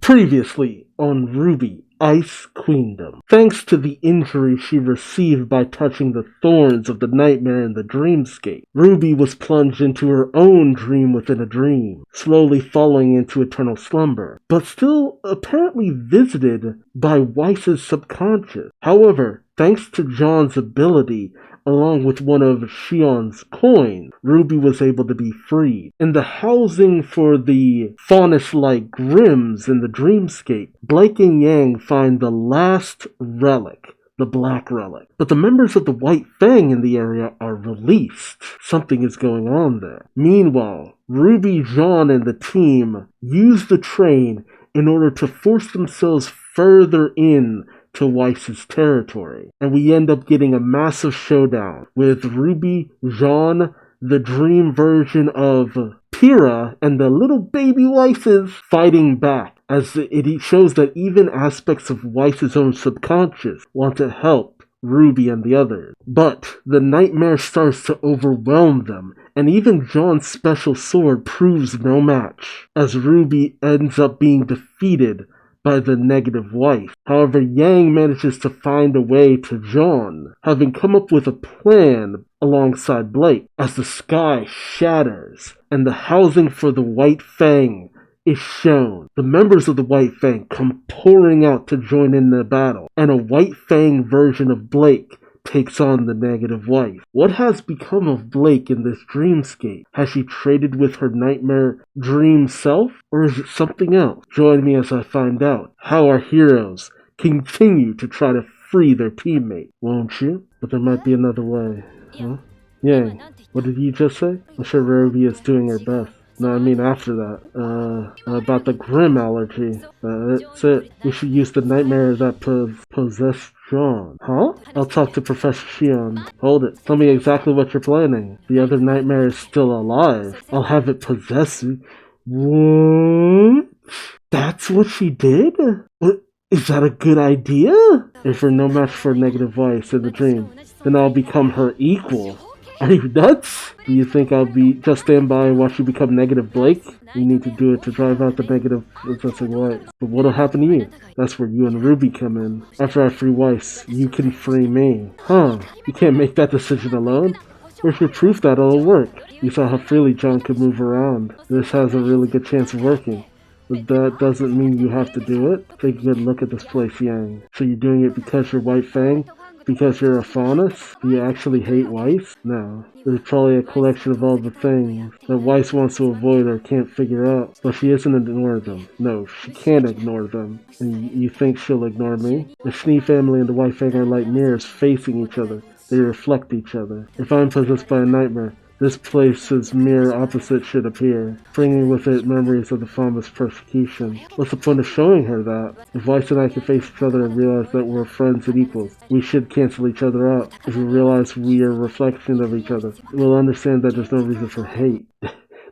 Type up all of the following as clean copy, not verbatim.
Previously on Rwby, Ice Queendom. Thanks to the injury she received by touching the thorns of the nightmare in the dreamscape, Rwby was plunged into her own dream within a dream, slowly falling into eternal slumber, but still apparently visited by Weiss's subconscious. However, thanks to John's ability, along with one of Shion's coins, Rwby was able to be freed. In the housing for the faunus-like Grims in the dreamscape, Blake and Yang find the last relic, the Black Relic. But the members of the White Fang in the area are released. Something is going on there. Meanwhile, Rwby, John, and the team use the train in order to force themselves further in to Weiss's territory. And we end up getting a massive showdown with Rwby, Jean, the dream version of Pyrrha, and the little baby Weisses fighting back, as it shows that even aspects of Weiss's own subconscious want to help Rwby and the others. But the nightmare starts to overwhelm them, and even John's special sword proves no match, as Rwby ends up being defeated by the negative wife. However, Yang manages to find a way to John, having come up with a plan alongside Blake, as the sky shatters and the housing for the White Fang is shown. The members of the White Fang come pouring out to join in the battle, and a White Fang version of Blake takes on the negative wife. What has become of Blake in this dreamscape? Has she traded with her nightmare dream self? Or is it something else? Join me as I find out how our heroes continue to try to free their teammate, won't you? But there might be another way. Huh? Yang, what did you just say? I'm sure Rwby is doing her best. No, I mean after that. About the Grim allergy. That's it. We should use the nightmare that possessed John. Huh? I'll talk to Professor Shion. Hold it. Tell me exactly what you're planning. The other nightmare is still alive. I'll have it possess you. What? That's what she did? What? Is that a good idea? If we're no match for negative voice in the dream, then I'll become her equal. Are you nuts? Do you think I'll just stand by and watch you become negative Blake? You need to do it to drive out the negative possessing Weiss. But what'll happen to you? That's where you and Rwby come in. After I free Weiss, you can free me. Huh? You can't make that decision alone? Where's your proof that it'll work? You saw how freely John could move around. This has a really good chance of working. But that doesn't mean you have to do it. Take a good look at this place, Yang. So you're doing it because you're White Fang? Because you're a faunus? Do you actually hate Weiss? No. There's probably a collection of all the things that Weiss wants to avoid or can't figure out. But she isn't ignoring them. No, she can't ignore them. And you think she'll ignore me? The Schnee family and the White Fang are like mirrors facing each other. They reflect each other. If I'm possessed by a nightmare, this place's mirror opposite should appear, bringing with it memories of the Faunus persecution. What's the point of showing her that? If Weiss and I can face each other and realize that we're friends and equals, we should cancel each other out. If we realize we are a reflection of each other, we'll understand that there's no reason for hate.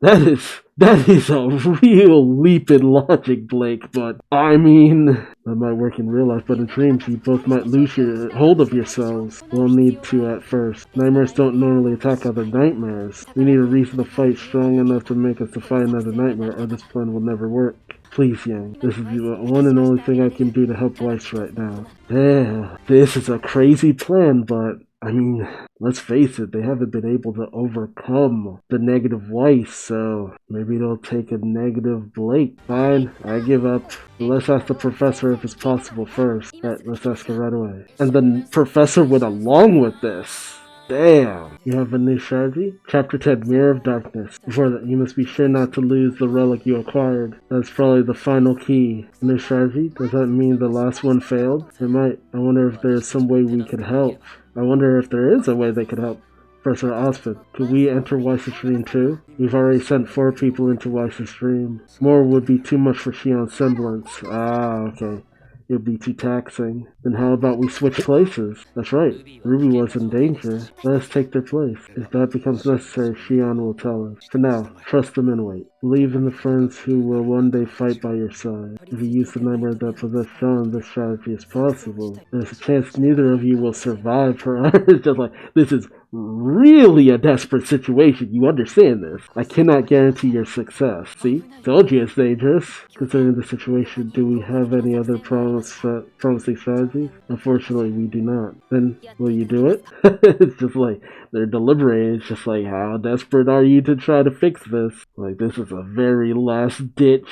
That is a real leap in logic, Blake, but I mean, that might work in real life, but in dreams you both might lose your hold of yourselves. We'll need to at first. Nightmares don't normally attack other nightmares. We need a reason to fight strong enough to make us defy another nightmare, or this plan will never work. Please, Yang, this is the one and only thing I can do to help Weiss right now. Yeah, this is a crazy plan, but I mean, let's face it, they haven't been able to overcome the negative Weiss, so maybe it'll take a negative Blake. Fine, I give up. Let's ask the professor if it's possible first. Alright, let's ask her right away. And the professor went along with this. Damn. You have a new strategy? Chapter 10, Mirror of Darkness. Before that, you must be sure not to lose the relic you acquired. That's probably the final key. A new strategy? Does that mean the last one failed? It might. I wonder if there's some way we could help. I wonder if there is a way they could help. Professor Osford, could we enter Weiss's dream too? We've already sent 4 people into Weiss's dream. More would be too much for Shion's semblance. Ah, okay. It would be too taxing. Then how about we switch places? That's right. Rwby was in danger. Let us take their place. If that becomes necessary, Shion will tell us. For now, trust them and wait. Believe in the friends who will one day fight by your side. If you use the nightmare that possessed John, this strategy is possible. There's a chance neither of you will survive her. It's just like, this is really a desperate situation. You understand this. I cannot guarantee your success. See? Told you it's dangerous. Considering the situation, do we have any other promising strategies? Unfortunately, we do not. Then, will you do it? It's just like, they're deliberating. It's just like, how desperate are you to try to fix this? Like, this is a very last-ditch,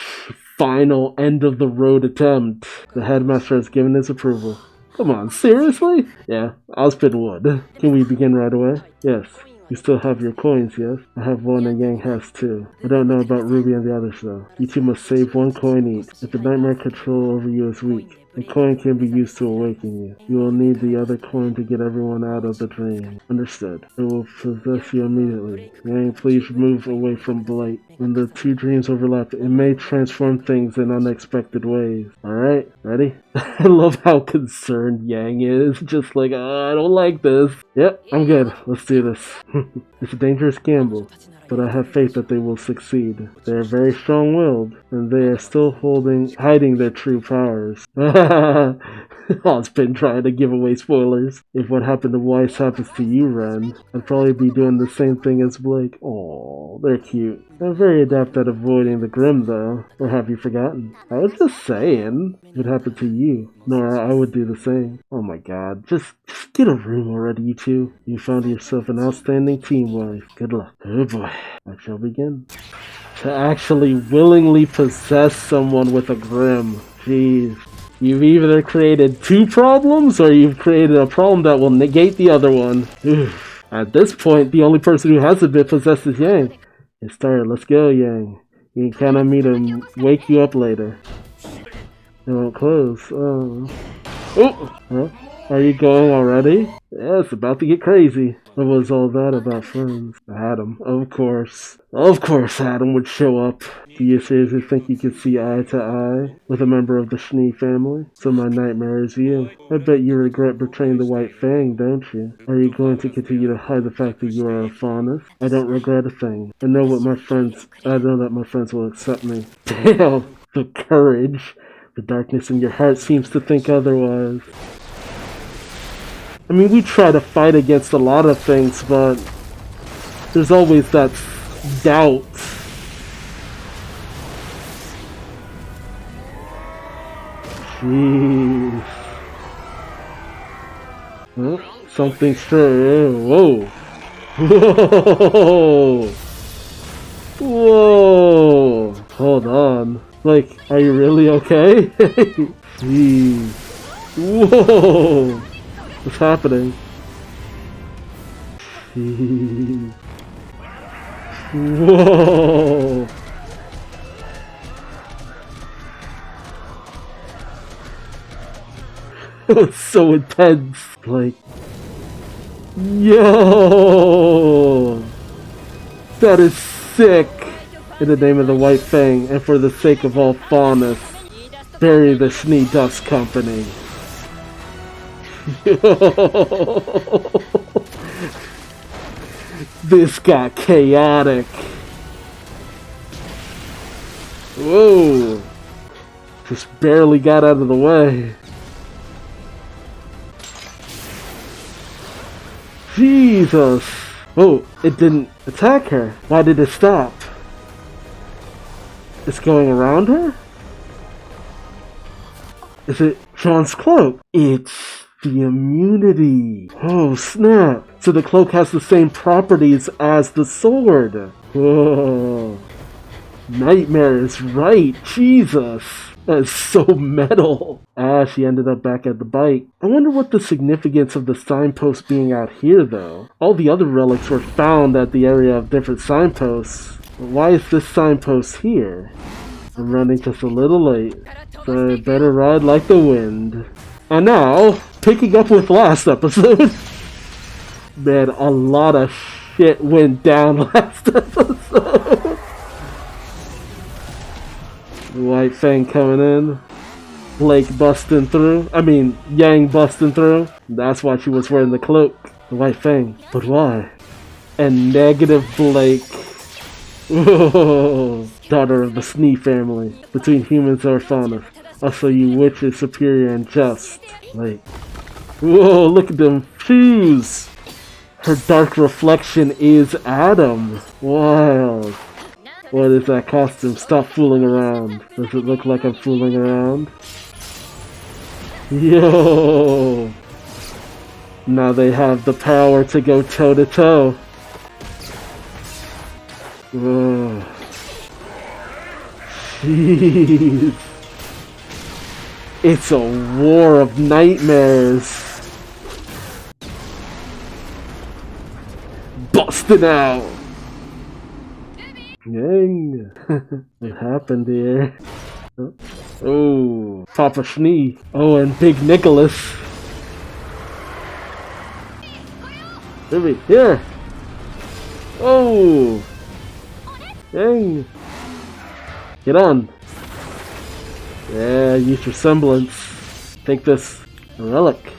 final, end-of-the-road attempt. The headmaster has given his approval. Come on, seriously? Yeah, I'll spin wood. Can we begin right away? Yes. You still have your coins, yes? I have one and Yang has two. I don't know about Rwby and the others though. You two must save one coin each. If the nightmare control over you is weak, the coin can be used to awaken you. You will need the other coin to get everyone out of the dream. Understood. It will possess you immediately. Yang, please move away from Blight. When the two dreams overlap, it may transform things in unexpected ways. Alright, ready? I love how concerned Yang is. Just like, I don't like this. Yep, I'm good. Let's do this. It's a dangerous gamble, but I have faith that they will succeed. They are very strong-willed, and they are still hiding their true powers. I've been trying to give away spoilers. If what happened to Weiss happens to you, Ren, I'd probably be doing the same thing as Blake. Aww, they're cute. They're very adept at avoiding the grim, though. Or have you forgotten? I was just saying. If it happened to you, Nora, I would do the same. Oh my god, just get a room already, you two. You found yourself an outstanding team wife. Good luck. Oh boy, I shall begin. To actually willingly possess someone with a grim. Jeez. You've either created two problems, or you've created a problem that will negate the other one. Oof. At this point, the only person who hasn't been possessed is Yang. It started. Let's go, Yang. You can count on me to wake you up later. It won't close. Oh. Oh! Huh? Are you going already? Yeah, it's about to get crazy. What was all that about friends? Adam, of course. Of course Adam would show up. Do you seriously think you could see eye to eye with a member of the Schnee family? So my nightmare is you. I bet you regret betraying the White Fang, don't you? Are you going to continue to hide the fact that you are a faunus? I don't regret a thing. I know that my friends will accept me. Damn, the courage. The darkness in your heart seems to think otherwise. I mean, we try to fight against a lot of things, but there's always that doubt. Jeez. Huh? Something strange. Whoa. Whoa. Whoa. Hold on. Like, are you really okay? Jeez. Whoa. What's happening? Jeez. Whoa. It was so intense. Like, yo, that is sick. In the name of the White Fang, and for the sake of all faunus, bury the Schnee Dust Company. This got chaotic. Whoa. Just barely got out of the way. Jesus. Oh, it didn't attack her. Why did it stop? It's going around her? Is it Sean's cloak? It's the immunity. Oh, snap. So the cloak has the same properties as the sword. Whoa. Nightmare is right. Jesus. That is so metal. She ended up back at the bike. I wonder what the significance of the signpost being out here, though. All the other relics were found at the area of different signposts. Why is this signpost here? I'm running just a little late, so I better ride like the wind. And now, picking up with last episode. Man, a lot of shit went down last episode. The White Fang coming in. Blake busting through. Yang busting through. That's why she was wearing the cloak. The White Fang. But why? And negative Blake. Whoa. Daughter of the Schnee family. Between humans or fauna. Also, you witch is superior and just. Like, whoa, look at them shoes. Her dark reflection is Adam. Wild. What is that costume? Stop fooling around. Does it look like I'm fooling around? Yo! Now they have the power to go toe to toe. Oh. Jeez. It's a war of nightmares. Busting out. Yang. What happened here? Oh, Papa Schnee. Oh, and Big Nicholas. Rooby, here. Oh. Yang. Get on. Yeah, use your semblance. Take this. A relic.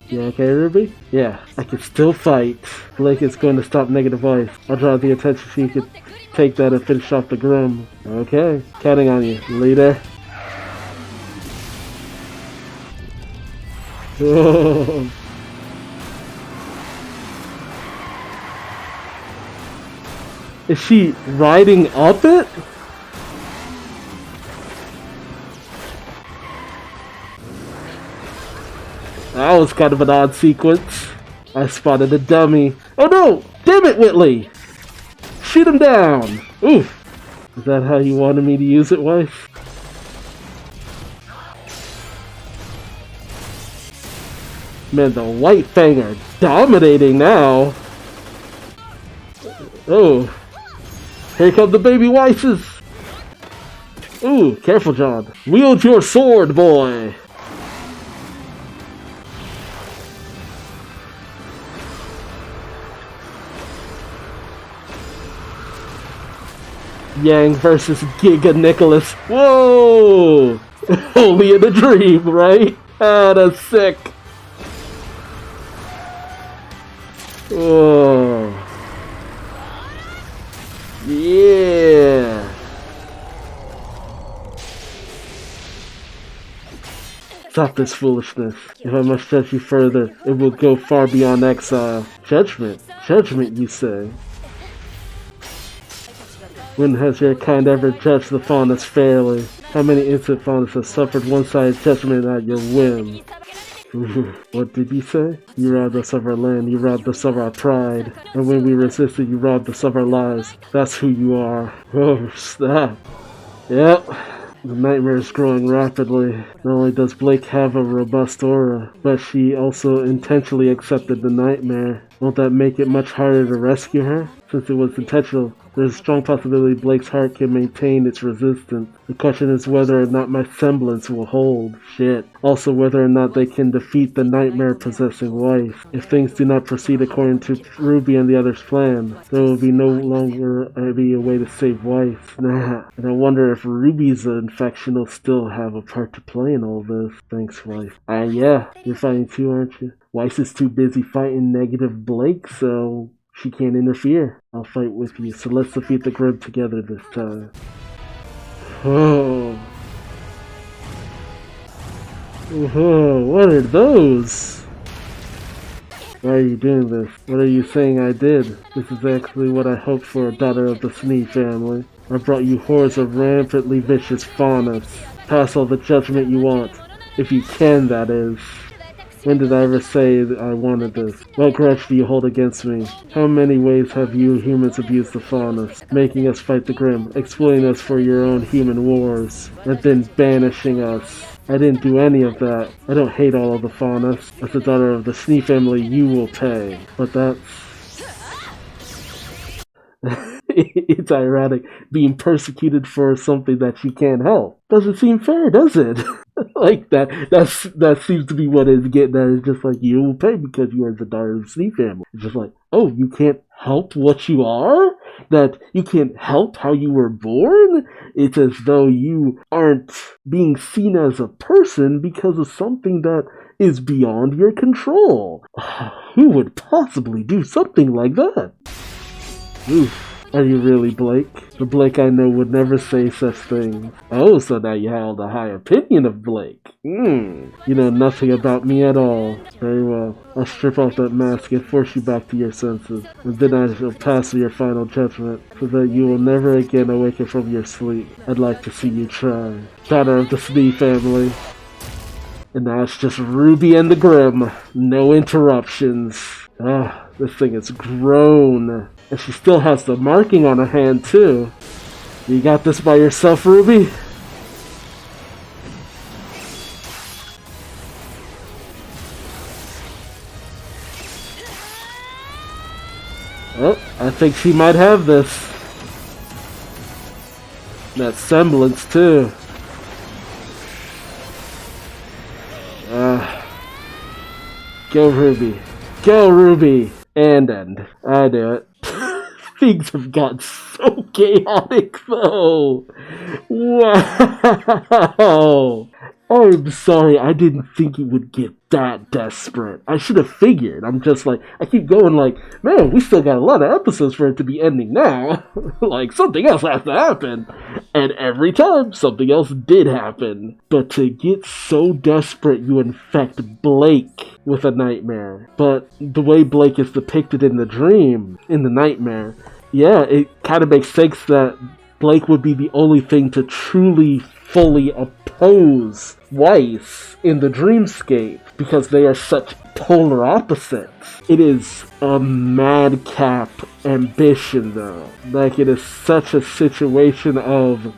You okay, Rooby? Yeah, I can still fight. Blake is going to stop negative voice. I'll draw the attention so you can take that and finish off the Grim. Okay, counting on you, leader. Oh. Is she riding up it? That was kind of an odd sequence. I spotted a dummy. Oh no! Damn it, Whitley! Shoot him down! Oof! Is that how you wanted me to use it, wife? Man, the White Fang are dominating now! Oh! Here come the baby Weisses! Ooh, careful, John. Wield your sword, boy! Yang versus Giga Nicholas. Whoa! Only in a dream, right? Ah, that's sick. Oh. Yeah. Stop this foolishness. If I must judge you further, it will go far beyond exile. Judgment? Judgment, you say? When has your kind ever judged the faunus fairly? How many innocent faunus have suffered one-sided judgment at your whim? What did you say? You robbed us of our land, you robbed us of our pride. And when we resisted, you robbed us of our lives. That's who you are. Oh, snap. Yep. The nightmare is growing rapidly. Not only does Blake have a robust aura, but she also intentionally accepted the nightmare. Won't that make it much harder to rescue her? Since it was intentional, there's a strong possibility Blake's heart can maintain its resistance. The question is whether or not my semblance will hold. Shit. Also whether or not they can defeat the nightmare-possessing wife. If things do not proceed according to Rwby and the others' plan, there will be no longer be a way to save wife. Nah. And I wonder if Ruby's infection will still have a part to play in all this. Thanks, wife. Yeah. You're fighting too, aren't you? Weiss is too busy fighting negative Blake, so she can't interfere. I'll fight with you, so let's defeat the Grim together this time. Oh. Oh, what are those? Why are you doing this? What are you saying I did? This is actually what I hoped for a daughter of the Snee family. I brought you hordes of rampantly vicious faunus. Pass all the judgment you want. If you can, that is. When did I ever say that I wanted this? What grudge do you hold against me? How many ways have you humans abused the faunus? Making us fight the Grim, exploiting us for your own human wars, and then banishing us. I didn't do any of that. I don't hate all of the faunus. As the daughter of the Snee family, you will pay. But that's... It's ironic, being persecuted for something that you can't help. Doesn't seem fair, does it? Like that seems to be what it's getting at. It's just like, you will pay because you are the daughter of the Snee family. It's just like, oh, you can't help what you are? That you can't help how you were born? It's as though you aren't being seen as a person because of something that is beyond your control. Who would possibly do something like that? Oof. Are you really Blake? The Blake I know would never say such things. Oh, so now you held a high opinion of Blake. You know nothing about me at all. Very well. I'll strip off that mask and force you back to your senses. And then I shall pass your final judgment, so that you will never again awaken from your sleep. I'd like to see you try. Daughter of the Smee family. And now it's just Rwby and the Grim. No interruptions. Ah, this thing is grown. And she still has the marking on her hand, too. You got this by yourself, Rwby? Oh, I think she might have this. That semblance, too. Go Rwby. Go Rwby! And end. I do it. Things have gotten so chaotic, though. Wow. I'm sorry, I didn't think it would get that desperate. I should have figured. I'm just like, I keep going like, man, we still got a lot of episodes for it to be ending now. Like, something else has to happen. And every time, something else did happen. But to get so desperate, you infect Blake with a nightmare. But the way Blake is depicted in the dream, in the nightmare, yeah, it kind of makes sense that Blake would be the only thing to truly, fully oppose Weiss in the dreamscape, because they are such polar opposites. It is a madcap ambition, though. Like, it is such a situation of,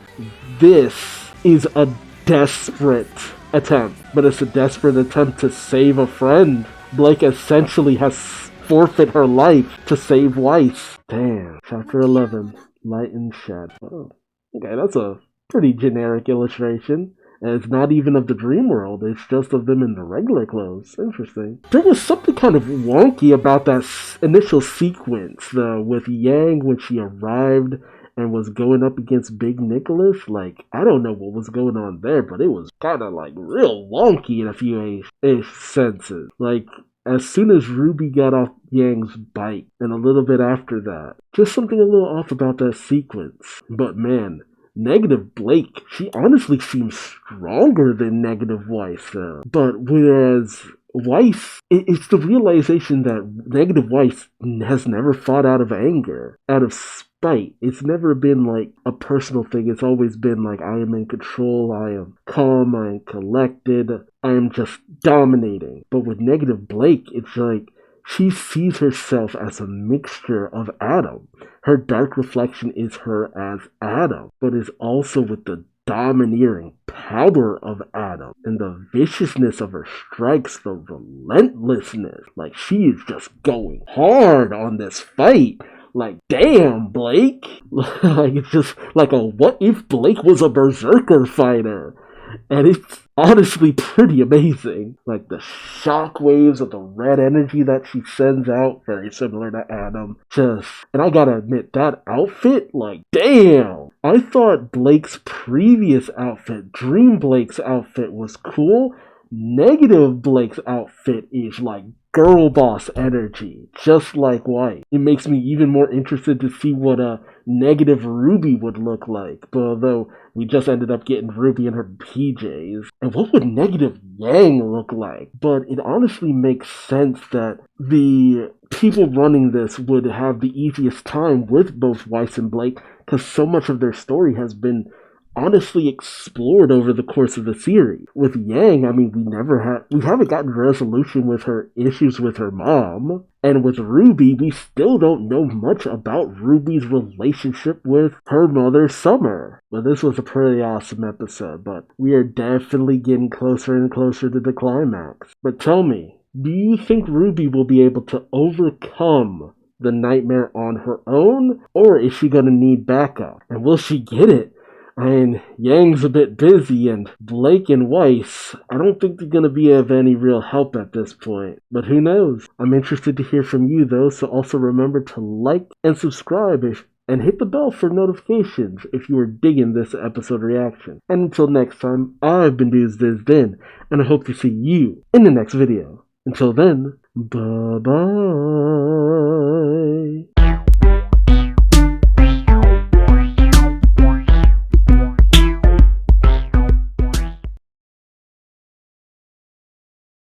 this is a desperate attempt, but it's a desperate attempt to save a friend. Blake essentially has forfeit her life to save Weiss. Damn. Chapter 11. Light and Shadow. Oh, okay, that's a pretty generic illustration. And it's not even of the dream world, it's just of them in the regular clothes. Interesting. There was something kind of wonky about that initial sequence, though, with Yang when she arrived and was going up against Big Nicholas. Like, I don't know what was going on there, but it was kind of like real wonky in a few senses. Like, as soon as Rwby got off Yang's bike, and a little bit after that, just something a little off about that sequence. But man, Negative Blake, she honestly seems stronger than Negative Weiss, though. But whereas Weiss, it's the realization that Negative Weiss has never fought out of anger, out of spite. It's never been like a personal thing. It's always been like, I am in control, I am calm, I am collected, I am just dominating. But with Negative Blake, it's like, she sees herself as a mixture of Adam. Her dark reflection is her as Adam, but is also with the domineering power of Adam and the viciousness of her strikes, the relentlessness. Like, she is just going hard on this fight. Like, damn, Blake. Like, it's just like a what if Blake was a berserker fighter? And it's honestly pretty amazing. Like, the shockwaves of the red energy that she sends out, very similar to Adam. And I gotta admit, that outfit, like, damn! I thought Blake's previous outfit, Dream Blake's outfit, was cool. Negative Blake's outfit is like girl boss energy, just like White. It makes me even more interested to see what a negative Rwby would look like. But although we just ended up getting Rwby in her PJs, and what would negative Yang look like? But it honestly makes sense that the people running this would have the easiest time with both Weiss and Blake, because so much of their story has been honestly explored over the course of the series. With Yang, I mean, we haven't gotten resolution with her issues with her mom. And with Rwby, we still don't know much about Ruby's relationship with her mother, Summer. But this was a pretty awesome episode, but we are definitely getting closer and closer to the climax. But tell me, do you think Rwby will be able to overcome the nightmare on her own, or is she gonna need backup? And will she get it? I mean, Yang's a bit busy, and Blake and Weiss, I don't think they're going to be of any real help at this point. But who knows? I'm interested to hear from you, though, so also remember to like and subscribe and hit the bell for notifications if you are digging this episode reaction. And until next time, I've been Duuz-Diz-Din, and I hope to see you in the next video. Until then, bye-bye.